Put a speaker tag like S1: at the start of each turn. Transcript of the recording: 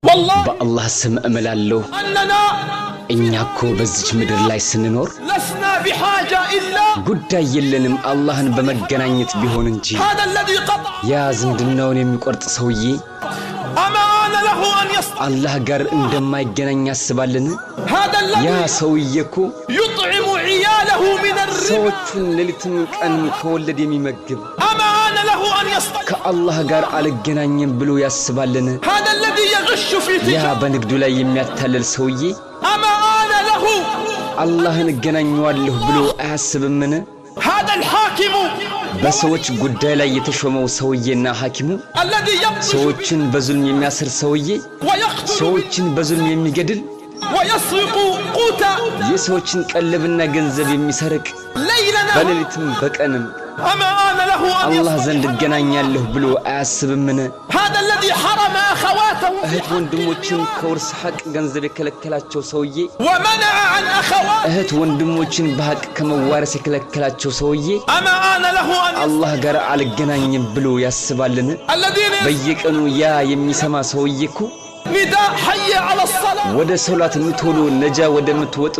S1: በአላህ ስም እምላለሁ እኛኮ በዚች ምድር ላይ ስንኖር ጉዳይ የለንም አላህን በመገናኘት ቢሆን እንጂ ያ ዝምድናውን የሚቆርጥ ሰውዬ አላህ ጋር እንደማይገናኝ ያስባልን? ያ ሰውዬኮ ሰዎቹን ሌሊትም ቀን ከወለድ የሚመግብ ከአላህ ጋር አልገናኝም ብሎ ያስባልን? ያ በንግዱ ላይ የሚያታልል ሰውዬ አላህን እገናኘዋለሁ ብሎ አያስብምን? በሰዎች ጉዳይ ላይ የተሾመው ሰውዬና ሐኪሙ ሰዎችን በዙልም የሚያስር ሰውዬ ሰዎችን በዙልም የሚገድል የሰዎችን ቀለብና ገንዘብ የሚሰርቅ በሌሊትም በቀንም አላህ ዘንድ እገናኛለሁ ብሎ አያስብምን? እህት ወንድሞችን ከውርስ ሐቅ ገንዘብ የከለከላቸው ሰውዬ እህት ወንድሞችን በሐቅ ከመዋረስ የከለከላቸው ሰውዬ አላህ ጋር አልገናኝም ብሎ ያስባልን? በየቀኑ ያ የሚሰማ ሰውዬ እኮ ወደ ሶላት ቶሎ ነጃ ወደ ምትወጡ